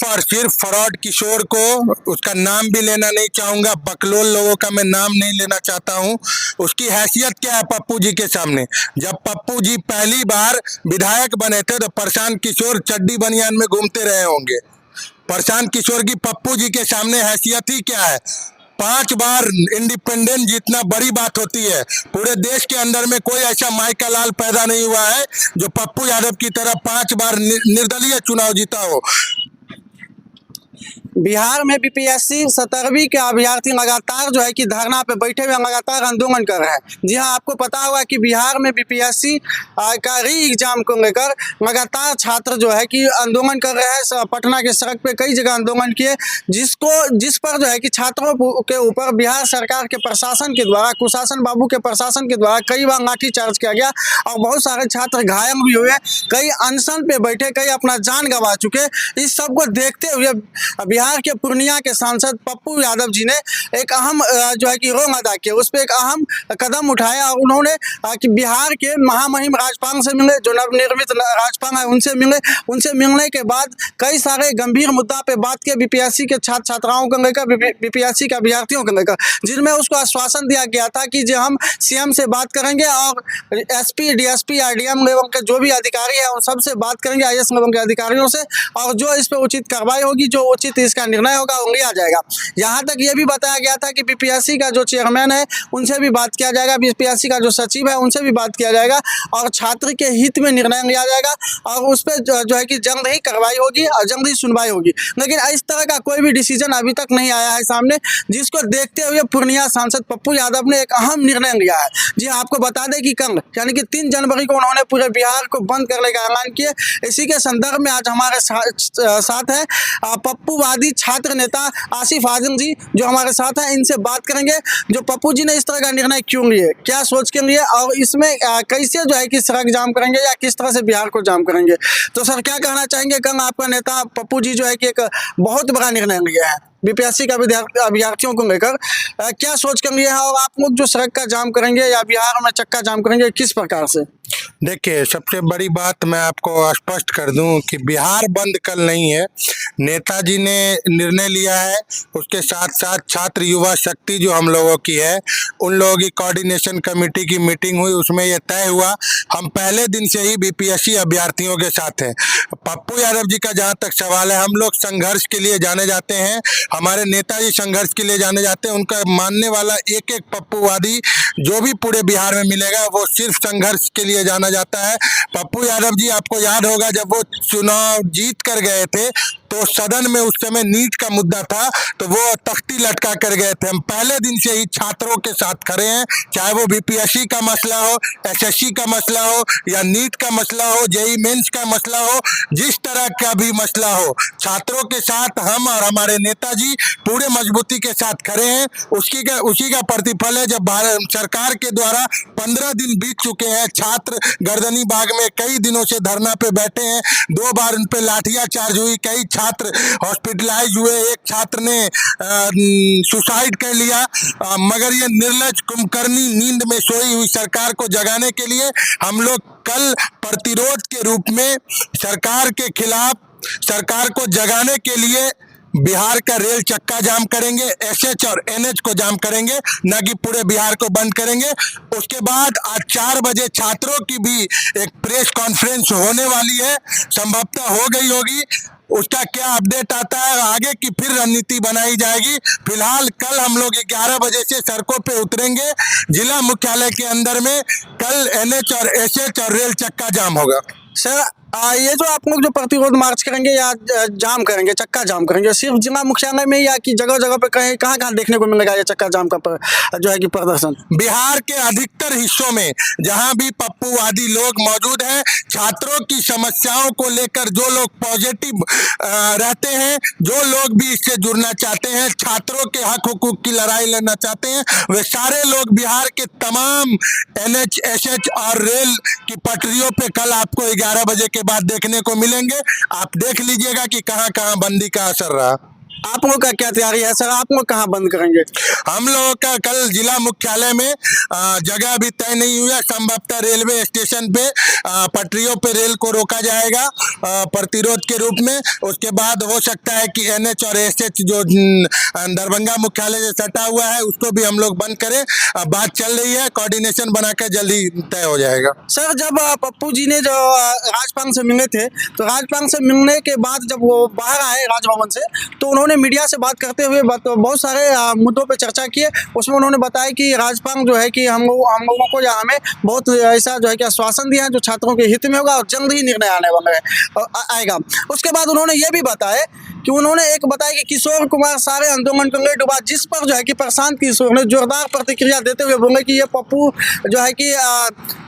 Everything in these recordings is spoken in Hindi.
और सिर्फ फ्रॉड किशोर को, उसका नाम भी लेना नहीं चाहूँगा, बकलोल लोगों का मैं नाम नहीं लेना चाहता हूँ। उसकी हैसियत क्या है पप्पू जी के सामने? जब पप्पू जी पहली बार विधायक बने थे तो प्रशांत किशोर चड्डी बनियान में घूमते रहे होंगे। प्रशांत किशोर की पप्पू जी के सामने हैसियत ही क्या है? 5 बार इंडिपेंडेंट जीतना बड़ी बात होती है। पूरे देश के अंदर में कोई ऐसा माई का लाल पैदा नहीं हुआ है जो पप्पू यादव की तरह 5 बार निर्दलीय चुनाव जीता हो। बिहार में बीपीएससी 17वीं के अभ्यर्थी लगातार जो है कि धरना पे बैठे हुए लगातार आंदोलन कर रहे हैं। जी हाँ, आपको पता होगा कि बिहार में बीपीएससी का री एग्जाम को लेकर लगातार छात्र जो है कि आंदोलन कर रहे हैं। पटना के सड़क पे कई जगह आंदोलन किए, जिस पर जो है कि छात्रों के ऊपर बिहार सरकार के प्रशासन के द्वारा, कुशासन बाबू के प्रशासन के द्वारा कई बार लाठीचार्ज किया गया और बहुत सारे छात्र घायल भी हुए। कई अनशन पे बैठे, कई अपना जान गंवा चुके। इस सब को देखते हुए बिहार के पूर्णिया के सांसद पप्पू यादव जी ने एक अहम जो है कि रोल अदा किया, उस पर एक अहम कदम उठाया और उन्होंने कि बिहार के महामहिम राज्यपाल से मिले, जो नवनिर्मित राज्यपाल है उनसे मिलने के बाद कई सारे गंभीर मुद्दा पे बात किया बीपीएससी के छात्र छात्राओं को लेकर, बीपीएससी के अभ्यर्थियों को लेकर, जिनमें उसको आश्वासन दिया गया था कि जो हम सीएम से बात करेंगे और एसपी, डीएसपी, आरडीएम लेवल के जो भी अधिकारी है उन सबसे बात करेंगे, आईएएस लेवल के अधिकारियों से, और जो इस पर उचित कार्रवाई होगी, जो उचित इसका निर्णय होगा वो लिया जाएगा। यहाँ तक ये भी बताया गया था कि बीपीएससी का जो चेयरमैन है उनसे भी बात किया जाएगा, बीपीएससी का जो सचिव है उनसे भी बात किया जाएगा और छात्र के हित में निर्णय लिया जाएगा और उस पर जो है कि जल्द ही कार्रवाई होगी और जल्द ही सुनवाई होगी। लेकिन इस तरह का कोई भी डिसीजन अभी तक नहीं आया है सामने, जिसको देखते हुए पूर्णिया सांसद पप्पू यादव ने एक अहम निर्णय लिया है। जी आपको बता दें कि कल यानी कि 3 जनवरी को उन्होंने पूरे बिहार को बंद करने का ऐलान किया। इसी के संदर्भ में आज हमारे साथ है पप्पूवादी छात्र नेता आसिफ आजम जी, जो हमारे साथ हैं। इनसे बात करेंगे जो पप्पू जी ने इस तरह का निर्णय क्यों लिए, क्या सोच के लिए और इसमें कैसे जो है कि सड़क जाम करेंगे या किस तरह से बिहार को जाम करेंगे। तो सर क्या कहना चाहेंगे, कल आपका नेता पप्पू जी जो है कि एक बहुत बड़ा निर्णय लिया है बीपीएससी का अभ्यर्थियों को लेकर, क्या सोच कर लिए है और आप लोग जो सड़क का जाम करेंगे या बिहार में चक्का जाम करेंगे, किस प्रकार से? देखिए, सबसे बड़ी बात मैं आपको स्पष्ट कर दूं कि बिहार बंद कल नहीं है। नेताजी ने निर्णय लिया है, उसके साथ साथ छात्र युवा शक्ति जो हम लोगों की है, उन लोगों की कोऑर्डिनेशन कमेटी की मीटिंग हुई, उसमें यह तय हुआ हम पहले दिन से ही बीपीएससी अभ्यर्थियों के साथ हैं। पप्पू यादव जी का जहाँ तक सवाल है, हम लोग संघर्ष के लिए जाने जाते हैं, हमारे नेताजी संघर्ष के लिए जाने जाते हैं। उनका मानने वाला एक एक पप्पूवादी जो भी पूरे बिहार में मिलेगा वो सिर्फ संघर्ष के लिए जाना जाता है। पप्पू यादव जी, आपको याद होगा जब वो चुनाव जीत कर गए थे तो सदन में उस समय नीट का मुद्दा था तो वो तख्ती लटका कर गए थे। हम पहले दिन से ही छात्रों के साथ खड़े हैं, चाहे वो बीपीएससी का मसला हो, एसएससी का मसला हो या नीट का मसला हो, जेईई मेंस का मसला हो, जिस तरह का भी मसला हो, छात्रों के साथ हम और हमारे नेताजी पूरे मजबूती के साथ खड़े हैं। उसी का प्रतिफल है जब भारत सरकार के द्वारा 15 दिन बीत चुके हैं, छात्र गर्दनी बाग में कई दिनों से धरना पे बैठे हैं, 2 बार उन पे लाठियां चार्ज हुई, कई छात्र हॉस्पिटलाइज हुए, एक छात्र ने सुसाइड कर लिया, मगर ये निर्लज कुंभकर्णी नींद में सोई हुई सरकार को जगाने के लिए हम लोग कल प्रतिरोध के रूप में सरकार के खिलाफ, सरकार को जगाने के लिए बिहार का रेल चक्का जाम करेंगे, एसएच और एनएच को जाम करेंगे, न कि पूरे बिहार को बंद करेंगे। उसके बाद आज 4 बजे छात्रों की भी एक प्रेस कॉन्फ्रेंस होने वाली है, संभवतः हो गई होगी। उसका क्या अपडेट आता है आगे की फिर रणनीति बनाई जाएगी। फिलहाल कल हम लोग 11 बजे से सड़कों पे उतरेंगे, जिला मुख्यालय के अंदर में कल एनएच और एसएच और रेल चक्का जाम होगा। सर ये जो आप लोग जो प्रतिरोध मार्च करेंगे या जाम करेंगे, चक्का जाम करेंगे, सिर्फ जिला मुख्यालय में या कि जगह जगह पे कहीं कहाँ देखने को मिलेगा ये चक्का जाम का जो है कि प्रदर्शन? बिहार के अधिकतर हिस्सों में जहां भी पप्पूवादी लोग मौजूद हैं, छात्रों की समस्याओं को लेकर जो लोग पॉजिटिव रहते हैं, जो लोग भी इससे जुड़ना चाहते हैं, छात्रों के हक हुकूक की लड़ाई लड़ना चाहते हैं, वे सारे लोग बिहार के तमाम एनएच, एसएच और रेल की पटरियों पे कल आपको 11 बजे के बाद देखने को मिलेंगे। आप देख लीजिएगा कि कहां कहां बंदी का असर रहा। आप लोगों का क्या तैयारी है सर, आप लोग कहाँ बंद करेंगे? हम लोगों का कल जिला मुख्यालय में जगह अभी तय नहीं हुई है। संभवतः रेलवे स्टेशन पे पटरियों पे रेल को रोका जाएगा प्रतिरोध के रूप में। उसके बाद हो सकता है कि NH और SH जो दरभंगा मुख्यालय से सटा हुआ है उसको भी हम लोग बंद करें। बात चल रही है, कोऑर्डिनेशन बनाकर जल्दी तय हो जाएगा। सर जब पप्पू जी ने जो राजपाल से मिले थे, तो राजपाल से मिलने के बाद जब वो बाहर आए राजभवन से, तो उन्होंने मीडिया से बात करते हुए बहुत सारे मुद्दों पे चर्चा किए। उसमें उन्होंने बताया कि राजपाल जो है कि हम लोगों को या हमें बहुत ऐसा जो है कि आश्वासन दिया है जो छात्रों के हित में होगा और जल्द ही निर्णय आने वाला है आएगा। उसके बाद उन्होंने ये भी बताया कि उन्होंने एक बताया कि किशोर कुमार सारे आंदोलन को ले डुबा, जिस पर जो है कि प्रशांत किशोर ने जोरदार प्रतिक्रिया देते हुए बोले कि ये पप्पू जो है कि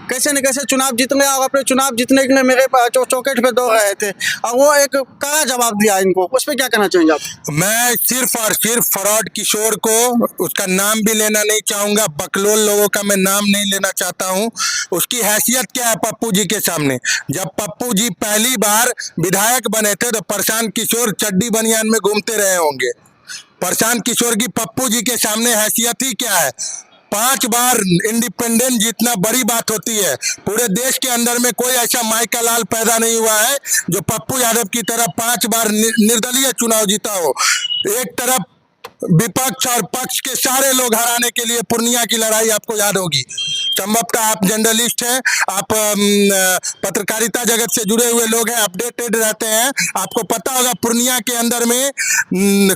कैसे न कैसे चुनाव जीत गया और अपने चुनाव जीतने के लिए मेरे चौकेट पे दौड़ रहे थे, और वो एक कड़ा जवाब दिया इनको। उस पर क्या कहना चाहेंगे आप? मैं सिर्फ और सिर्फ फ्रॉड किशोर को उसका नाम भी लेना नहीं चाहूंगा, बकलोल लोगों का मैं नाम नहीं लेना चाहता हूं। उसकी हैसियत क्या है पप्पू जी के सामने? जब पप्पू जी पहली बार विधायक बने थे तो प्रशांत किशोर चड्डी बनियान में घूमते रहे होंगे। प्रशांत किशोर की पप्पू जी के सामने हैसियत ही क्या है? 5 बार इंडिपेंडेंट जीतना बड़ी बात होती है। पूरे देश के अंदर में कोई ऐसा माइका लाल पैदा नहीं हुआ है जो पप्पू यादव की तरह 5 बार निर्दलीय चुनाव जीता हो। एक तरफ विपक्ष और पक्ष के सारे लोग हराने के लिए पूर्णिया की लड़ाई आपको याद होगी। संभवतः आप जर्नलिस्ट हैं, आप पत्रकारिता जगत से जुड़े हुए लोग हैं, अपडेटेड रहते हैं, आपको पता होगा पूर्णिया के अंदर में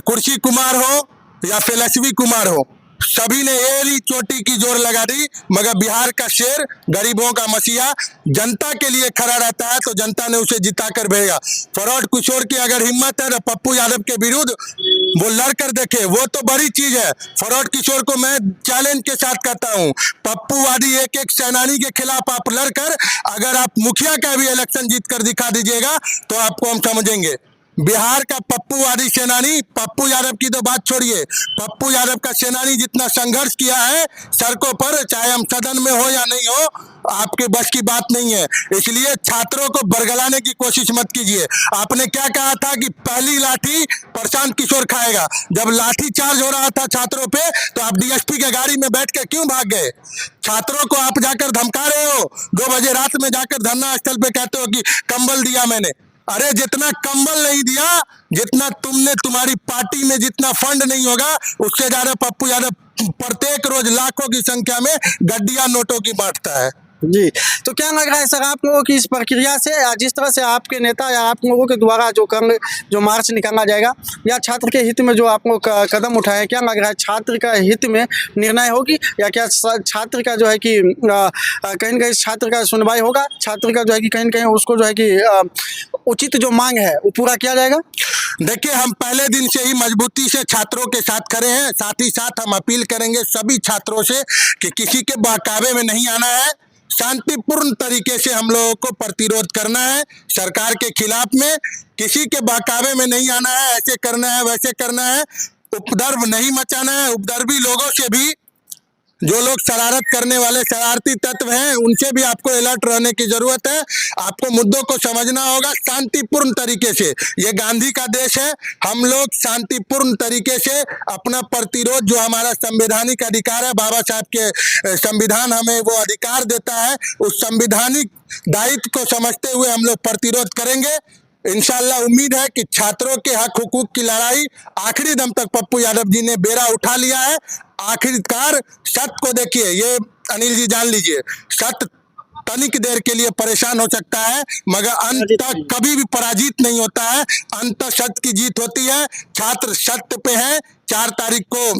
कुर्सी कुमार हो या फिलसफी कुमार हो, सभी ने एड़ी चोटी की जोर लगा दी। मगर बिहार का शेर, गरीबों का मसीहा, जनता के लिए खड़ा रहता है तो जनता ने उसे जिता कर भेजा। फ्रॉड किशोर की अगर हिम्मत है तो पप्पू यादव के विरुद्ध वो लड़ कर देखे, वो तो बड़ी चीज है। फ्रॉड किशोर को मैं चैलेंज के साथ कहता हूँ, पप्पूवादी एक एक सेनानी के खिलाफ आप लड़कर अगर आप मुखिया का भी इलेक्शन जीत कर दिखा दीजिएगा तो आपको हम समझेंगे। बिहार का पप्पूवादी सेनानी, पप्पू यादव की तो बात छोड़िए, पप्पू यादव का सेनानी जितना संघर्ष किया है सड़कों पर, चाहे हम सदन में हो या नहीं हो, आपके बस की बात नहीं है। इसलिए छात्रों को बरगलाने की कोशिश मत कीजिए। आपने क्या कहा था कि पहली लाठी प्रशांत किशोर खाएगा। जब लाठी चार्ज हो रहा था छात्रों पे तो आप DSP के गाड़ी में बैठ के क्यों भाग गए? छात्रों को आप जाकर धमका रहे हो, 2 बजे रात में जाकर धरना स्थल पे कहते हो कि कंबल दिया मैंने। अरे जितना कंबल नहीं दिया, जितना तुमने, तुम्हारी पार्टी में जितना फंड नहीं होगा उससे ज्यादा पप्पू यादव प्रत्येक रोज लाखों की संख्या में गड्डिया नोटों की बांटता है। जी, तो क्या लग रहा है सर आप लोगों की इस प्रक्रिया से, या जिस तरह से आपके नेता या आप लोगों के द्वारा जो मार्च निकाला जाएगा, या छात्र के हित में जो आप लोग कदम उठाए, क्या लग रहा है छात्र का हित में निर्णय होगी, या क्या छात्र का जो है कि कहीं न कहीं छात्र का सुनवाई होगा, छात्र का जो है कि कहीं न कहीं उसको जो है कि उचित जो मांग है वो पूरा किया जाएगा? देखिए, हम पहले दिन से ही मजबूती से छात्रों के साथ खड़े हैं। साथ ही साथ हम अपील करेंगे सभी छात्रों से कि किसी के बहकावे में नहीं आना है, शांतिपूर्ण तरीके से हम लोगों को प्रतिरोध करना है। सरकार के खिलाफ में किसी के बहकावे में नहीं आना है, ऐसे करना है वैसे करना है, उपद्रव नहीं मचाना है। उपद्रवी लोगों से भी, जो लोग शरारत करने वाले शरारती तत्व हैं, उनसे भी आपको अलर्ट रहने की जरूरत है। आपको मुद्दों को समझना होगा शांतिपूर्ण तरीके से। ये गांधी का देश है, हम लोग शांतिपूर्ण तरीके से अपना प्रतिरोध, जो हमारा संवैधानिक अधिकार है, बाबा साहब के संविधान हमें वो अधिकार देता है, उस संवैधानिक दायित्व को समझते हुए हम लोग प्रतिरोध करेंगे। इंशाल्लाह उम्मीद है कि छात्रों के हक हुकूक की लड़ाई आखिरी दम तक पप्पू यादव जी ने बेड़ा उठा लिया है। आखिरकार सत्य को देखिए, ये अनिल जी जान लीजिए, सत्य तनिक देर के लिए परेशान हो सकता है मगर अंत तक कभी भी पराजित नहीं होता है। अंत सत्य की जीत होती है। छात्र सत्य पे है। 4 तारीख को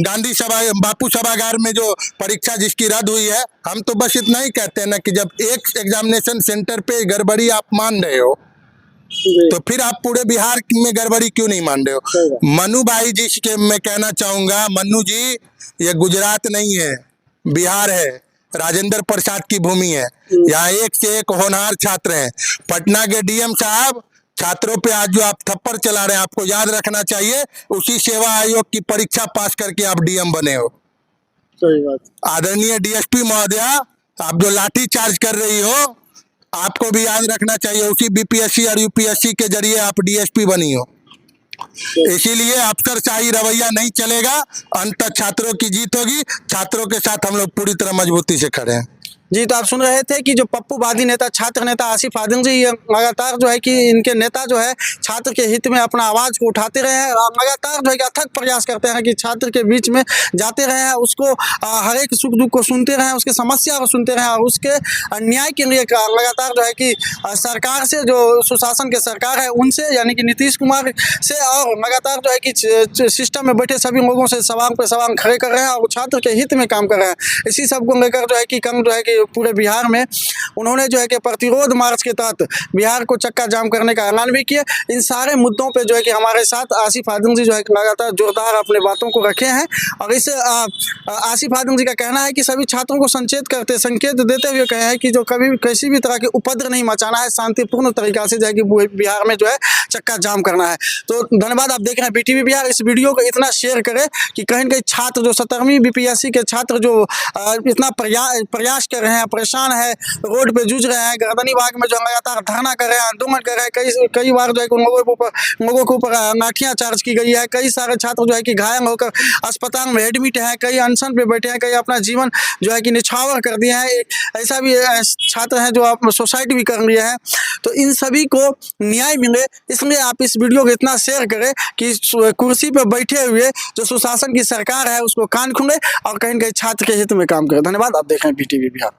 गांधी सभा, बापू सभागार में जो परीक्षा जिसकी रद्द हुई है, हम तो बस इतना ही कहते हैं ना कि जब एक एग्जामिनेशन सेंटर पे गड़बड़ी आप मान रहे हो तो फिर आप पूरे बिहार में गड़बड़ी क्यों नहीं मान रहे हो? मनु भाई जी के मैं कहना चाहूंगा, मनु जी, ये गुजरात नहीं है, बिहार है, राजेंद्र प्रसाद की भूमि है। यहाँ एक से एक होनहार छात्र हैं। पटना के DM साहब छात्रों पे आज जो आप थप्पड़ चला रहे हैं, आपको याद रखना चाहिए, उसी सेवा आयोग की परीक्षा पास करके आप DM बने हो। सही बात। आदरणीय DSP महोदया, आप जो लाठी चार्ज कर रही हो, आपको भी याद रखना चाहिए, उसी BPSC और UPSC के जरिए आप DSP बनी हो। इसीलिए अफसरशाही रवैया नहीं चलेगा, अंत छात्रों की जीत होगी। छात्रों के साथ हम लोग पूरी तरह मजबूती से खड़े हैं। जी, तो आप सुन रहे थे कि जो पप्पूवादी नेता छात्र नेता आसिफ आदिल जी, ये लगातार जो है कि इनके नेता जो है छात्र के हित में अपना आवाज़ को उठाते रहे हैं और लगातार जो है कि अथक प्रयास करते हैं कि छात्र के बीच में जाते रहें, उसको हर एक सुख दुख को सुनते रहें, उसकी समस्या को सुनते रहें और उसके न्याय के लिए लगातार जो है कि सरकार से, जो सुशासन के सरकार है उनसे, यानी कि नीतीश कुमार से, और लगातार जो है कि सिस्टम में बैठे सभी लोगों से सवाल पे सवाल खड़े कर रहे हैं और छात्र के हित में काम कर रहे हैं। इसी सब को लेकर जो है कि कल जो है कि पूरे बिहार में उन्होंने जो है कि प्रतिरोध मार्च के तहत बिहार को चक्का जाम करने का ऐलान भी किया। इन सारे मुद्दों पे जो है कि हमारे साथ आसिफ आदिल जी जो है कि लगातार जोरदार अपने बातों को रखे हैं और इस आसिफ आदिल जी का कहना है कि सभी छात्रों को संकेत देते हुए कहे हैं कि जो कभी किसी भी तरह के उपद्रव नहीं मचाना है, शांतिपूर्ण तरीका से जो है कि बिहार में जो है चक्का जाम करना है। तो धन्यवाद, आप देख रहे हैं BTV बिहार। इस वीडियो को इतना शेयर करें कि कहीं न कहीं छात्र जो 17वीं BPSC के छात्र जो इतना प्रयास कर रहे हैं, परेशान है, रोड पे जूझ रहे हैं, गर्दनी बाग में जो लगातार धरना कर रहे हैं, आंदोलन कर रहे हैं, कई बार जो है कि लोगों के ऊपर लाठियां चार्ज की गई है, कई सारे छात्र जो है कि घायल होकर अस्पताल में एडमिट हैं, कई अनशन पे बैठे हैं, कई अपना जीवन जो है कि निछावर कर दिए हैं। ऐसा भी छात्र हैं जो आप सुसाइड भी कर लिए हैं। तो इन सभी को न्याय मिले, इसलिए आप इस वीडियो को इतना शेयर करें कि कुर्सी पर बैठे हुए जो सुशासन की सरकार है उसको कान खुले और कहीं न कहीं छात्र के हित में काम करें। धन्यवाद, आप देख रहे हैं BTV बिहार।